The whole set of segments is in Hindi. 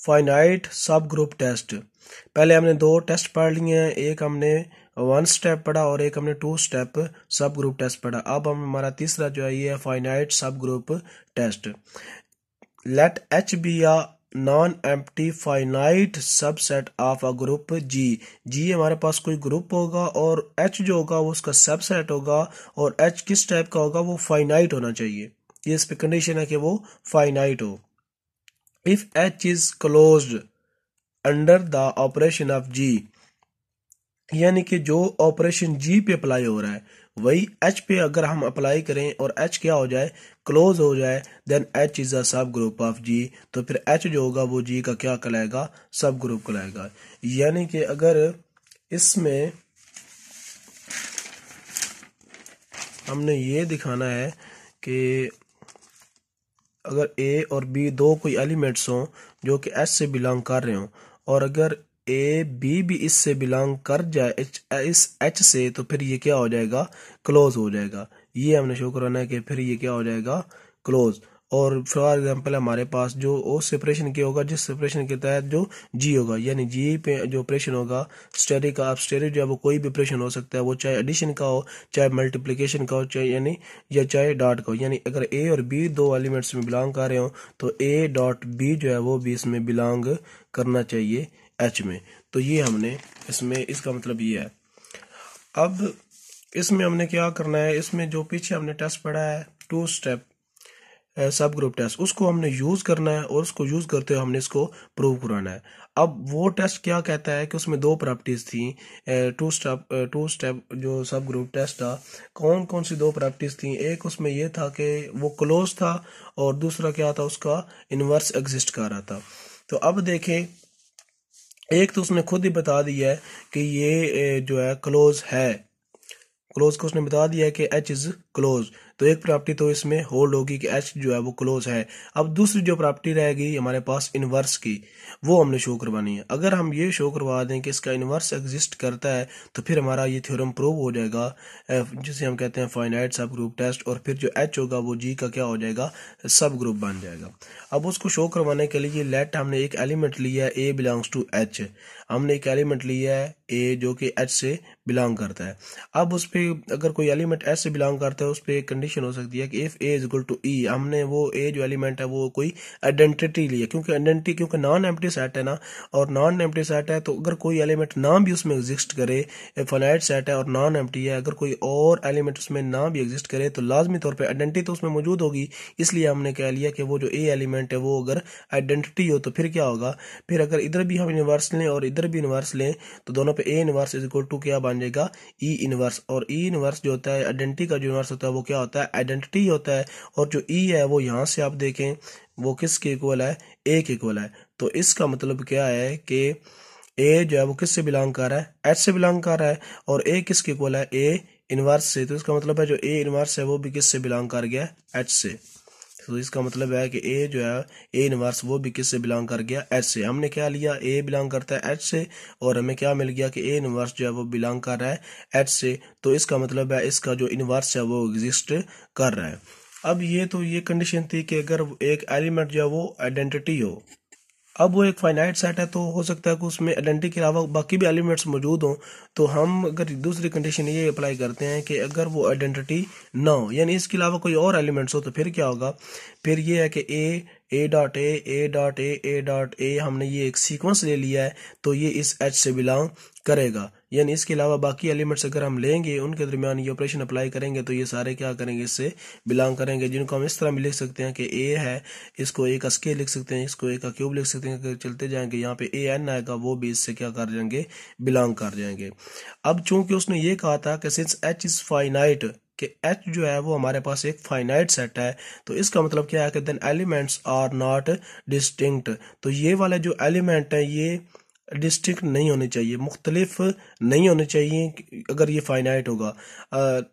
Finite subgroup test. पहले हमने दो टेस्ट पढ़ लिए हैं, एक हमने वन स्टेप पढ़ा और एक हमने टू स्टेप सब ग्रुप टेस्ट पढ़ा। अब हम हमारा तीसरा जो है ये finite subgroup test. Let H be a non empty finite subset of a group G. G हमारे पास कोई ग्रुप होगा और एच जो होगा वो उसका सबसेट होगा, और एच किस टाइप का होगा, वो फाइनाइट होना चाहिए। ये इस पे कंडीशन है कि वो फाइनाइट हो। If H is closed under the operation of G, यानी कि जो ऑपरेशन जी पे अप्लाई हो रहा है वही एच पे अगर हम अप्लाई करें और एच क्या हो जाए, क्लोज हो जाए, देन एच इज अ सब ग्रुप ऑफ जी। तो फिर एच जो होगा वो जी का क्या कहलाएगा, सब ग्रुप कहलाएगा। यानी कि अगर इसमें हमने ये दिखाना है कि अगर ए और बी दो कोई एलिमेंट्स हों जो कि एच से बिलोंग कर रहे हों, और अगर ए बी भी इससे बिलोंग कर जाए इस एच से, तो फिर ये क्या हो जाएगा, क्लोज हो जाएगा। ये हमने शो कराना है कि फिर ये क्या हो जाएगा, क्लोज। और फॉर एग्जांपल हमारे पास जो ओ सेपरेशन के होगा, जिस सेपरेशन के तहत जो जी होगा, यानी जी पे जो ऑपरेशन होगा स्टेरिक का, अब स्टेरिक जो है वो कोई भी ऑपरेशन हो सकता है, वो चाहे एडिशन का हो, चाहे मल्टीप्लिकेशन का हो, चाहे यानी या चाहे डॉट का हो। यानी अगर ए और बी दो एलिमेंट्स में बिलोंग कर रहे हो तो ए डॉट बी जो है वो भी इसमें बिलोंग करना चाहिए एच में। तो ये हमने इसमें, इसका मतलब ये है। अब इसमें हमने क्या करना है, इसमें जो पीछे हमने टेस्ट पढ़ा है टू स्टेप सब ग्रुप टेस्ट, उसको हमने यूज करना है और उसको यूज करते हुए हमने इसको प्रूव कराना है। अब वो टेस्ट क्या कहता है कि उसमें दो प्रॉपर्टीज थी, टू स्टेप जो सब ग्रुप टेस्ट था, कौन कौन सी दो प्रॉपर्टीज थी। एक उसमें ये था कि वो क्लोज था, और दूसरा क्या था, उसका इनवर्स एग्जिस्ट कर रहा था। तो अब देखें, एक तो उसने खुद ही बता दिया है कि ये जो है क्लोज है, क्लोज को उसने बता दिया है कि एच इज क्लोज। तो एक प्रॉपर्टी तो इसमें होल्ड होगी कि एच जो है वो क्लोज है। अब दूसरी जो प्रॉपर्टी रहेगी हमारे पास इनवर्स की, वो हमने शो करवानी है। अगर हम ये शो करवा दें कि इसका इनवर्स एग्जिस्ट करता है, तो फिर हमारा ये थ्योरम प्रूव हो जाएगा, जिसे हम कहते हैं फाइनाइट सब ग्रुप टेस्ट। और फिर जो एच होगा वो जी का क्या हो जाएगा, सब ग्रुप बन जाएगा। अब उसको शो करवाने के लिए लेट हमने एक एलिमेंट लिया है ए बिलोंग्स टू एच, हमने एक एलिमेंट लिया है ए जो कि एच से बिलोंग करता है। अब उस पर अगर कोई एलिमेंट एच से बिलोंग करता है, उस पर एक कंडीशन हो सकती है कि if A is equal to E, हमने वो ए जो एलिमेंट है वो कोई आइडेंटिटी लिया, क्योंकि आइडेंटिटी क्योंकि नॉन एम्प्टी सेट है ना, और नॉन एम्प्टी सेट है तो अगर कोई एलिमेंट ना भी उसमें एग्जिस्ट करे, फाइनाइट सेट है और नॉन एम्प्टी है, अगर कोई और एलिमेंट उसमें ना भी एग्जिस्ट करे तो लाजमी तौर पर आइडेंटिटी तो उसमें मौजूद होगी। इसलिए हमने कह लिया कि वो जो ए एलिमेंट है वो अगर आइडेंटिटी हो तो फिर क्या होगा, फिर अगर इधर भी हम इनवर्स लें और इधर भी इनवर्स लें तो दोनों पे A inverse is equal to क्या बन जाएगा, ई इनवर्स। और ई इनवर्स जो होता है आइडेंटिटी का जो इनवर्स होता है वो क्या होता है, आइडेंटिटी होता है। और जो ई है वो यहाँ से आप देखें वो किसके इक्वल है, ए के इक्वल है। तो इसका मतलब क्या है कि ए जो है वो किससे बिलोंग कर रहा है, एच से बिलोंग कर रहा है, और ए किसके इक्वल है, ए इनवर्स से। तो इसका मतलब है जो ए इनवर्स है वो भी किससे बिलोंग कर गया, एच से। तो इसका मतलब है कि ए जो है ए इनवर्स वो भी किससे बिलोंग कर गया, एच से। हमने क्या लिया, ए बिलोंग करता है एच से, और हमें क्या मिल गया कि ए इनवर्स जो है वो बिलोंग कर रहा है एच से। तो इसका मतलब है इसका जो इनवर्स है वो एग्जिस्ट कर रहा है। अब ये तो ये कंडीशन थी कि अगर एक एलिमेंट जो है वो आइडेंटिटी हो। अब वो एक फाइनाइट सेट है तो हो सकता है कि उसमें आइडेंटिटी के अलावा बाकी भी एलिमेंट्स मौजूद हों। तो हम अगर दूसरी कंडीशन ये अप्लाई करते हैं कि अगर वो आइडेंटिटी ना हो, यानी इसके अलावा कोई और एलिमेंट्स हो, तो फिर क्या होगा, फिर ये है कि ए dot A dot A dot A, हमने ये एक सीक्वेंस ले लिया है तो ये इस एच से बिलोंग करेगा। यानी इसके अलावा बाकी एलिमेंट्स अगर हम लेंगे उनके दरमियान ये ऑपरेशन अप्लाई करेंगे तो ये सारे क्या करेंगे, इससे बिलोंग करेंगे। जिनको हम इस तरह भी लिख सकते हैं कि ए है, इसको ए का स्केल लिख सकते हैं, इसको ए का क्यूब लिख सकते हैं, चलते जाएंगे। यहाँ पे ए एन आएगा वो भी इससे क्या कर जाएंगे, बिलोंग कर जाएंगे। अब चूंकि उसने ये कहा था कि सिंस एच इज फाइनाइट, कि एच जो है वो हमारे पास एक फाइनाइट सेट है, तो इसका मतलब क्या है कि then elements are not distinct. तो ये वाले जो एलिमेंट है ये डिस्टिंक्ट नहीं होने चाहिए, मुख्तलिफ नहीं होने चाहिए। अगर ये फाइनाइट होगा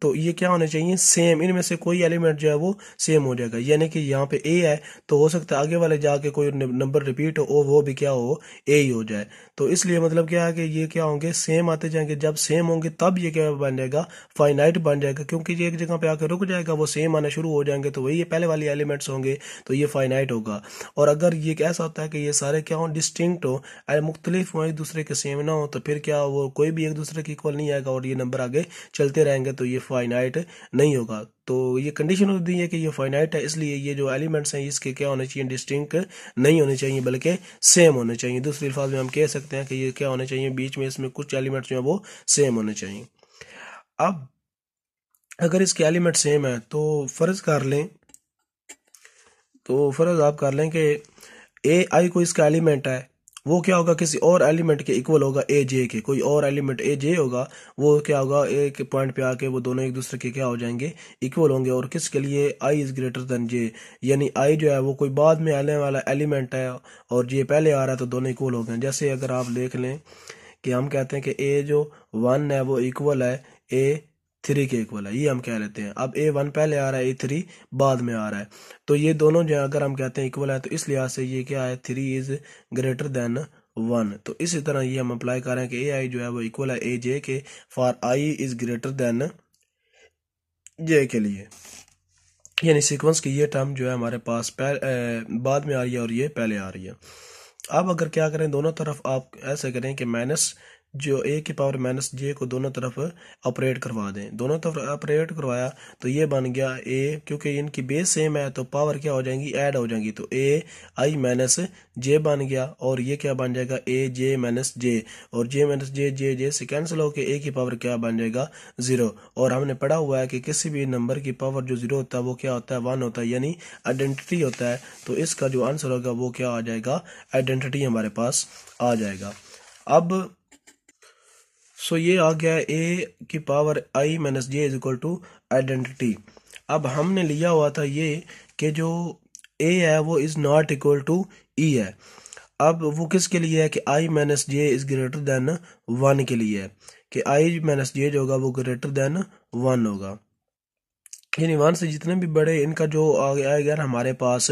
तो ये क्या होने चाहिए, सेम, इनमें से कोई एलिमेंट जो है वो सेम हो जाएगा। यानी कि यहाँ पे ए है तो हो सकता है आगे वाले जाके कोई नंबर रिपीट हो, वो भी क्या हो, ए ही हो जाए। तो इसलिए मतलब क्या है कि ये क्या होंगे, सेम आते जाएंगे। जब सेम होंगे तब ये क्या बन जाएगा, फाइनाइट बन जाएगा, क्योंकि ये एक जगह पे आकर रुक जाएगा, वो सेम आना शुरू हो जाएंगे तो वही ये पहले वाली एलिमेंट्स होंगे, तो ये फाइनाइट होगा। और अगर ये ऐसा होता है कि ये सारे क्या हो, डिस्टिंक्ट हो, मुख्तलिफ हो, एक दूसरे के सेम ना हो, तो फिर क्या वो कोई भी एक दूसरे के इक्वल नहीं आएगा और ये नंबर आगे चलते रहेंगे, तो ये फाइनाइट नहीं होगा। तो ये कंडीशन होती है कि ये फाइनाइट है, इसलिए ये जो एलिमेंट्स हैं इसके क्या होने चाहिए, डिस्टिंक्ट नहीं होने चाहिए बल्कि सेम होने चाहिए। दूसरे अल्फाज में हम कह सकते हैं कि ये क्या होने चाहिए, बीच में इसमें कुछ एलिमेंट्स जो है वो सेम होने चाहिए। अब अगर इसके एलिमेंट सेम है तो फर्ज कर लें, तो फर्ज आप कर लें कि ए आई को इसका एलिमेंट है, वो क्या होगा, किसी और एलिमेंट के इक्वल होगा, ए जे के, कोई और एलिमेंट ए जे होगा, वो क्या होगा, एक पॉइंट पे आके वो दोनों एक दूसरे के क्या हो जाएंगे, इक्वल होंगे। और किसके लिए, आई इज ग्रेटर देन जे, यानी आई जो है वो कोई बाद में आने वाला एलिमेंट है और जे पहले आ रहा है, तो दोनों इक्वल हो गए। जैसे अगर आप देख लें कि हम कहते हैं कि ए जो 1 है वो इक्वल है ए 3 के इक्वल है, ये हम कह लेते हैं। अब A1 पहले आ रहा है, A3 बाद में आ रहा है, तो ये दोनों जो है अगर हम कहते हैं इक्वल है, तो इस लिहाज से ये क्या है, 3 इज ग्रेटर देन 1। तो इसी तरह ये हम अप्लाई कर रहे हैं कि ए आई जो है वो इक्वल है A J K, for I is greater than J के लिए। यानी सीक्वेंस की ये टर्म जो है हमारे पास बाद में आ रही है और ये पहले आ रही है। अब अगर क्या करें, दोनों तरफ आप ऐसे करें कि माइनस जो ए की पावर माइनस जे को दोनों तरफ ऑपरेट करवा दें, दोनों तरफ ऑपरेट करवाया तो ये बन गया ए, क्योंकि इनकी बेस सेम है तो पावर क्या हो जाएंगी, ऐड हो जाएंगी, तो ए आई माइनस जे बन गया। और ये क्या बन जाएगा, ए जे माइनस जे, और जे माइनस जे जे जे से कैंसिल होकर ए की पावर क्या बन जाएगा, 0। और हमने पढ़ा हुआ है कि किसी भी नंबर की पावर जो 0 होता है वो क्या होता है, 1 होता है, यानी आइडेंटिटी होता है। तो इसका जो आंसर होगा वो क्या आ जाएगा, आइडेंटिटी हमारे पास आ जाएगा। अब सो ये आ गया ए की power I minus J is equal to identity. अब हमने लिया हुआ था ये कि जो ए है वो is not equal to E है। अब वो किसके लिए है कि I minus J is greater than 1 के लिए है, कि आई माइनस जे जो होगा वो ग्रेटर देन 1 होगा। यानी 1 से जितने भी बड़े इनका जो आएगा हमारे पास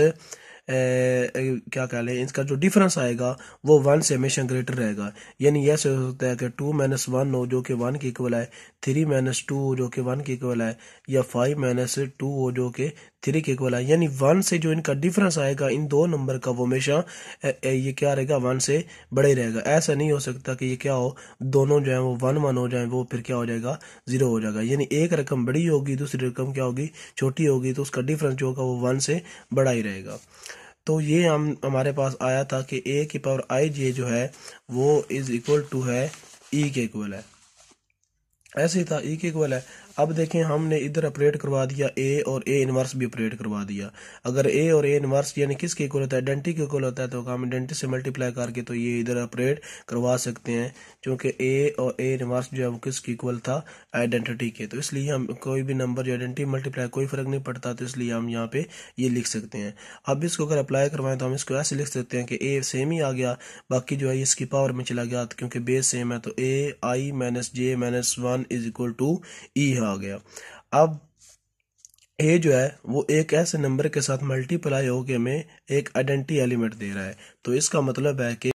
क्या कह लें, इसका जो डिफरेंस आएगा वो 1 से हमेशा ग्रेटर रहेगा। यानी यह हो सकता है कि 2 माइनस 1 हो जो कि 1 के इक्वल है, 3 माइनस 2 हो जो कि 1 के इक्वल है, या 5 माइनस 2 हो जो कि 3 के इक्वल है। यानी 1 से जो इनका डिफरेंस आएगा इन दो नंबर का वो हमेशा ये क्या रहेगा, 1 से बड़ा ही रहेगा। ऐसा नहीं हो सकता कि ये क्या हो, दोनों जो है वो 1 1 हो जाए, वो फिर क्या हो जाएगा, 0 हो जाएगा। यानी एक रकम बड़ी होगी, दूसरी रकम क्या होगी, छोटी होगी, तो उसका डिफरेंस जो होगा वो 1 से बड़ा ही रहेगा। तो ये हमारे पास आया था कि ए की पावर आई जे जो है वो इज इक्वल टू है ई के इक्वल है, ऐसे ही था, ई के इक्वल है। अब देखें हमने इधर ऑपरेट करवा दिया ए, और ए इनवर्स भी ऑपरेट करवा दिया। अगर ए और ए इनवर्स यानी किसके इक्वल होता है, आइडेंटिटी के इक्वल होता है, तो हम आइडेंटिटी से मल्टीप्लाई करके तो ये इधर ऑपरेट करवा सकते हैं, क्योंकि ए और ए इनवर्स जो है वो किसके इक्वल था, आइडेंटिटी के। तो इसलिए हम कोई भी नंबर जो आइडेंटिटी मल्टीप्लाई कोई फर्क नहीं पड़ता, तो इसलिए हम यहाँ पे ये लिख सकते हैं। अब इसको अगर अप्लाई करवाएं तो हम इसको ऐसे लिख सकते हैं कि ए सेम ही आ गया, बाकी जो है इसकी पावर में चला गया, क्योंकि बेस सेम है, तो A I minus J minus 1 is equal to E आ गया। अब ए जो है वो एक ऐसे नंबर के साथ मल्टीप्लाई होकर हमें एक आइडेंटिटी एलिमेंट दे रहा है, तो इसका मतलब है कि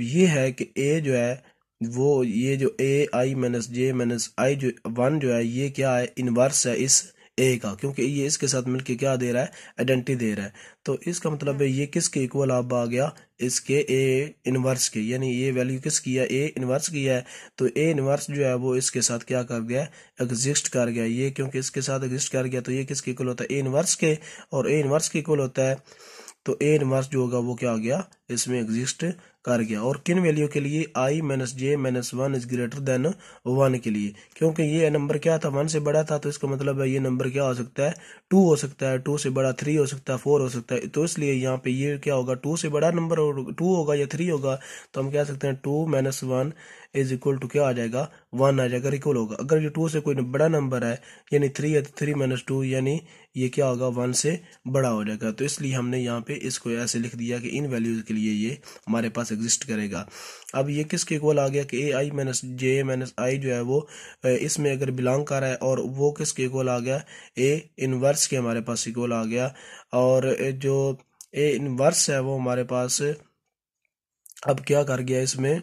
ये है कि ए जो है वो, ये जो ए आई माइनस जे माइनस आई जो 1 जो है ये क्या है, इनवर्स है इस ए का, क्योंकि ये इसके साथ मिलके क्या दे रहा है, आइडेंटिटी दे रहा है। तो इसका मतलब है ये किसके इक्वल अब आ गया, इसके ए इनवर्स के, यानी ये वैल्यू किसकी है, ए इनवर्स की है। तो ए इनवर्स जो है वो इसके साथ क्या कर गया, एग्जिस्ट कर गया। ये क्योंकि इसके साथ एग्जिस्ट कर गया तो ये किसके इक्वल होता है, ए इनवर्स के, और ए इनवर्स के इक्वल होता है, तो ए इनवर्स जो होगा वो क्या आ गया, इसमें एग्जिस्ट कर गया। और किन वैल्यू के लिए, I minus J minus 1 is greater than 1 के लिए, क्योंकि ये नंबर क्या था, 1 से बड़ा था, तो इसका मतलब है ये नंबर क्या हो सकता है, 2 हो सकता है, 2 से बड़ा 3 हो सकता है, 4 हो सकता है। तो इसलिए यहाँ पे ये क्या होगा, 2 से बड़ा नंबर 2 होगा या 3 होगा, तो हम कह सकते हैं 2 माइनस 1 इज इक्वल टू क्या आ जाएगा, 1 आ जाएगा, इक्वल होगा। अगर ये 2 से कोई बड़ा नंबर है यानी 3 है, तो 3 माइनस 2 यानी ये क्या होगा, 1 से बड़ा हो जाएगा। तो इसलिए हमने यहाँ पे इसको ऐसे लिख दिया कि इन वैल्यूज के लिए लिए ये हमारे पास एग्जिस्ट करेगा। अब ये किसके इक्वल आ गया कि ए आई माइनस जे माइनस आई जो है वो इसमें अगर बिलोंग कर रहा है, और वो किसके इक्वल आ गया, ए इनवर्स के हमारे पास इक्वल आ गया। और जो ए इनवर्स है वो हमारे पास अब क्या कर गया, इसमें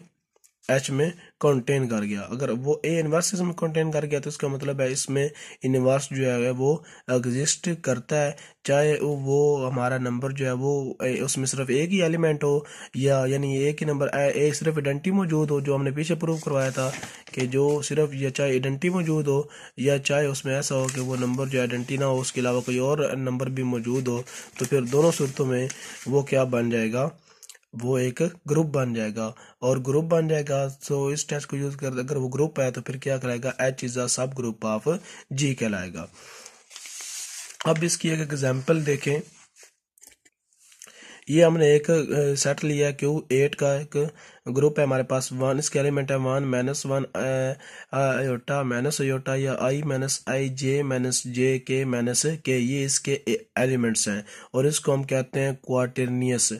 एच में कंटेन कर गया। अगर वो ए इनवर्स इसमें कंटेन कर गया तो इसका मतलब है इसमें इनवर्स जो है वो एग्जिस्ट करता है, चाहे वो हमारा नंबर जो है वो उसमें सिर्फ एक ही एलिमेंट हो, या यानी एक ही नंबर ए सिर्फ आइडेंटिटी मौजूद हो, जो हमने पीछे प्रूव करवाया था कि जो सिर्फ या चाहे आइडेंटिटी मौजूद हो, या चाहे उसमें ऐसा हो कि वो नंबर जो आइडेंटिटी ना हो उसके अलावा कोई और नंबर भी मौजूद हो, तो फिर दोनों सूरतों में वो क्या बन जाएगा, वो एक ग्रुप बन जाएगा। और ग्रुप बन जाएगा तो इस टेस्ट को यूज कर अगर वो ग्रुप है तो फिर क्या कराएगा, एच इज अ सब ग्रुप ऑफ जी कहलाएगा। अब इसकी एक एग्जांपल देखें। ये हमने एक सेट लिया Q8 का एक ग्रुप है हमारे पास, वन इसके एलिमेंट है 1 - 1 आयोटा माइनस आयोटा या I - I J - J K - K, ये इसके एलिमेंट्स हैं और इसको हम कहते हैं क्वार्टेनियस।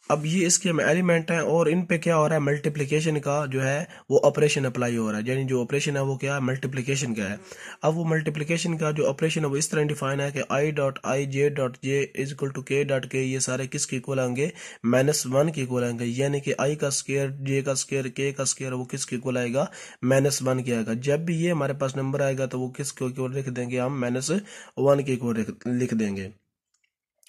अब ये इसके एलिमेंट हैं और इन पे क्या हो रहा है, मल्टीप्लिकेशन का जो है वो ऑपरेशन अप्लाई हो रहा है, यानी जो ऑपरेशन है वो क्या है, मल्टीप्लिकेशन का है। अब वो मल्टीप्लिकेशन का जो ऑपरेशन है वो इस तरह डिफाइन है कि I.I.J.J is equal to K.K, ये सारे किसके इक्वल होंगे, -1 के इक्वल आएंगे, यानी कि I का स्क्वायर, J का स्क्वायर, K का स्क्वायर वो किसके इक्वल आएगा, -1 के आएगा। जब भी ये हमारे पास नंबर आएगा तो वो किसके इक्वल लिख देंगे, हम -1 के इक्वल लिख देंगे।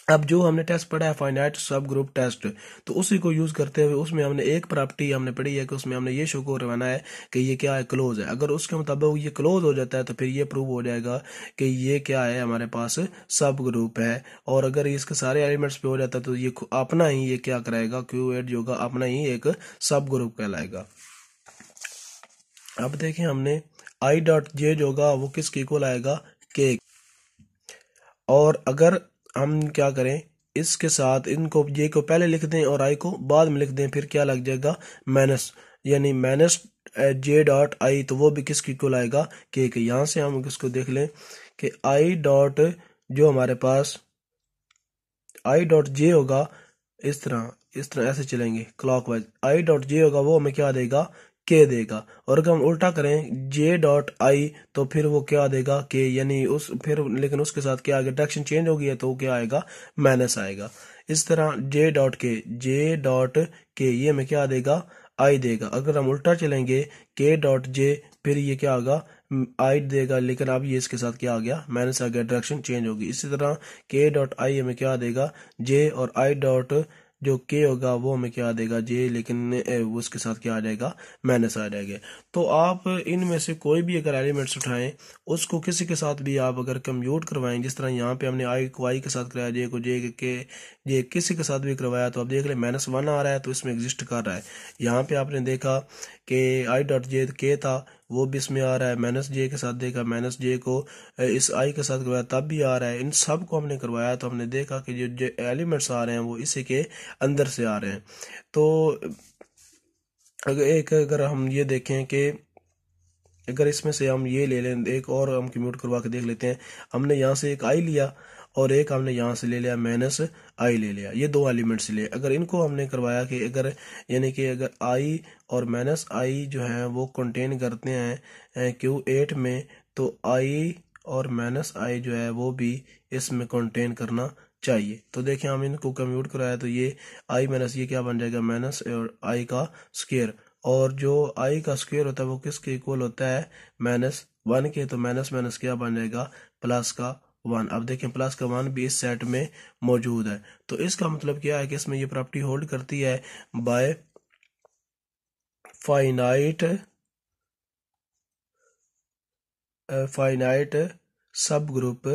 अब जो हमने टेस्ट पढ़ा है फाइनाइट सब ग्रुप टेस्ट, तो उसी को यूज करते हुए उसमें हमने एक प्रॉपर्टी हमने पढ़ी है कि उसमें हमने ये शो करवाना है कि ये क्या है, क्लोज है। अगर उसके मुताबिक ये क्लोज हो जाता है तो फिर ये प्रूव हो जाएगा कि ये क्या है, हमारे पास सब ग्रुप है। और अगर इसके सारे एलिमेंट्स पे हो जाता है तो ये अपना ही ये क्या कराएगा, Q8 जो होगा अपना ही एक सब ग्रुप कहलाएगा। अब देखें हमने I.J जो होगा वो किसके इक्वल आएगा, K। और अगर हम क्या करें, इसके साथ इनको जे को पहले लिख दें और आई को बाद में लिख दें, फिर क्या लग जाएगा, माइनस, यानी -J.I, तो वो भी किसकी इक्वल आएगा, के। यहां से हम इसको देख लें कि I. जो हमारे पास I.J होगा, इस तरह ऐसे चलेंगे क्लॉकवाइज, I.J होगा वो हमें क्या देगा, के देगा। और अगर हम उल्टा करें J.I तो फिर वो क्या देगा, के, यानी उस फिर लेकिन उसके साथ क्या आएगा, डायरेक्शन चेंज हो गई है तो वो क्या आएगा, माइनस आएगा। इस तरह J.K ये हमें क्या देगा, आई देगा। अगर हम उल्टा चलेंगे K.J फिर ये क्या होगा, आई देगा, लेकिन अब ये इसके साथ क्या आ गया, माइनस आ गया, डायरेक्शन चेंज होगी। इसी तरह K.I हमें क्या देगा, जे, और I. जो के होगा वो हमें क्या देगा, जे, लेकिन वो उसके साथ क्या आ जाएगा, माइनस आ जाएगा। तो आप इनमें से कोई भी अगर एलिमेंट्स उठाएं उसको किसी के साथ भी आप अगर कंप्यूट करवाएं, जिस तरह यहाँ पे हमने आई को आई के साथ कराया, जे को जे के जे किसी के साथ भी करवाया, तो आप देख ले -1 आ रहा है तो इसमें एग्जिस्ट कर रहा है। यहाँ पे आपने देखा कि I.J के था वो भी इसमें आ रहा है, -J के साथ देखा, -J को इस आई के साथ करवाया तब भी आ रहा है। इन सब को हमने करवाया तो हमने देखा कि जो एलिमेंट्स आ रहे हैं वो इसी के अंदर से आ रहे हैं। तो अगर हम ये देखें कि अगर इसमें से हम ये ले लें, एक और हम कम्यूट करवा के देख लेते हैं। हमने यहाँ से एक आई लिया और एक हमने यहाँ से ले लिया -I ले लिया, ये दो एलिमेंट्स लिए। अगर इनको हमने करवाया कि अगर यानी कि अगर I और -I जो है वो कंटेन करते हैं Q8 में, तो I और -I जो है वो भी इसमें कंटेन करना चाहिए। तो देखिए हम इनको कम्यूट कराया तो ये I माइनस ये क्या बन जाएगा, माइनस और I का स्क्वायर, और जो I का स्क्वायर होता है वो किसके इक्वल होता है, -1 के। तो माइनस माइनस क्या बन जाएगा, प्लस का 1। अब देखें प्लस का 1 भी इस सेट में मौजूद है। तो इसका मतलब क्या है कि इसमें ये प्रॉपर्टी होल्ड करती है bye finite subgroup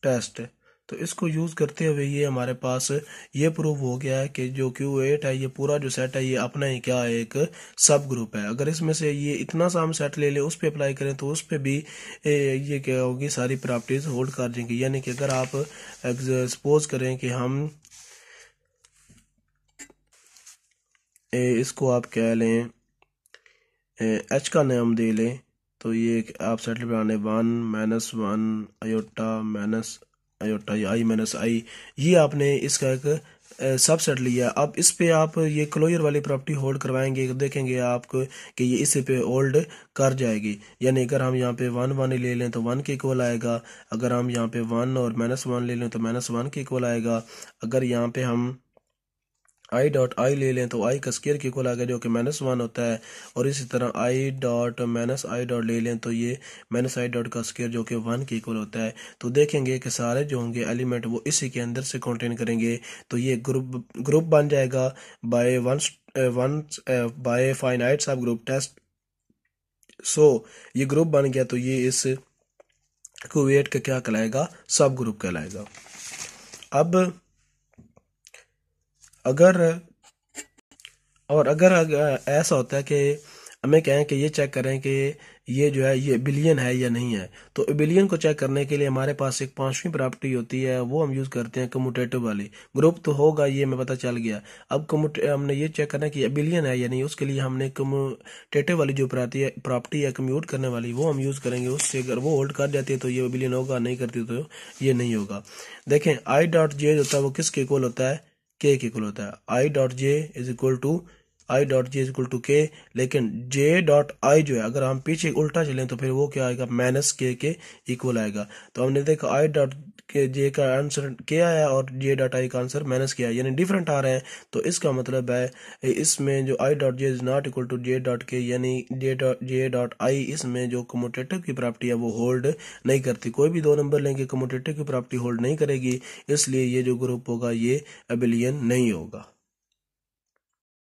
test. तो इसको यूज करते हुए ये हमारे पास ये प्रूव हो गया है कि जो Q8 है ये पूरा जो सेट है ये अपना ही क्या है, एक सब ग्रुप है। अगर इसमें से ये इतना सा हम सेट ले लें उस पर अप्लाई करें तो उस पर भी ये क्या होगी, सारी प्रॉपर्टीज होल्ड कर देंगी। यानी कि अगर आप सपोज करें कि हम इसको आप कह लें H का नाम दे लें, तो ये आप सेट बनाने 1 - 1 आयोटा आयोटा या आई माइनस आई, ये आपने इसका एक सबसेट लिया। अब इस पे आप ये क्लोजर वाली प्रॉपर्टी होल्ड करवाएंगे, देखेंगे आपको कि ये इस पे होल्ड कर जाएगी। यानी अगर हम यहाँ पे 1 1 ले लें तो 1 के इक्वल आएगा, अगर हम यहाँ पे 1 और -1 ले लें तो -1 के इक्वल आएगा, अगर यहाँ पे हम आई डॉट आई ले लें तो आई का स्क्वायर के इक्वल आ गया जो कि -1 होता है, और इसी तरह I dot minus I dot ले लें तो ये माइनस आई डॉट का स्क्वायर जो कि 1 के इक्वल होता है। तो देखेंगे कि सारे जो होंगे एलिमेंट वो इसी के अंदर से कंटेन करेंगे, तो ये ग्रुप बन जाएगा by one by finite subgroup test. सो ये ग्रुप बन गया, तो ये इस कुवेट का क्या कहलाएगा, सब ग्रुप कहलाएगा। अब अगर अगर ऐसा होता है कि हमें कहें कि ये चेक करें कि ये जो है ये बिलियन है या नहीं है, तो बिलियन को चेक करने के लिए हमारे पास एक पांचवी प्रॉपर्टी होती है, वो हम यूज करते हैं कम्यूटेटिव वाली। ग्रुप तो होगा ये हमें पता चल गया, अब हमने ये चेक करना है कि बिलियन है या नहीं, उसके लिए हमने कम्यूटेटिव वाली जो प्रॉपर्टी है कम्यूट करने वाली, वो हम यूज करेंगे। उससे अगर वो होल्ड कर जाती है तो ये बिलियन होगा, नहीं करती तो ये नहीं होगा। देखें आई डॉट जे जो होता है वो किसके इक्वल होता है, के इक्वल होता है। I dot J is equal to K, लेकिन जे डॉट आई जो है अगर हम पीछे उल्टा चलें तो फिर वो क्या आएगा, माइनस के इक्वल आएगा। तो हमने देखा आई डॉट के जे का आंसर के आया और जे डॉट आई का आंसर माइनस के आया, यानी डिफरेंट आ रहे हैं। तो इसका मतलब है इसमें जो I dot J is not equal to J dot K, यानी जे डॉट आई इसमें जो कम्यूटेटिव की प्रॉपर्टी है वो होल्ड नहीं करती। कोई भी 2 नंबर लेंगे कम्यूटेटिव की प्रॉपर्टी होल्ड नहीं करेगी, इसलिए ये जो ग्रुप होगा ये अबिलियन नहीं होगा।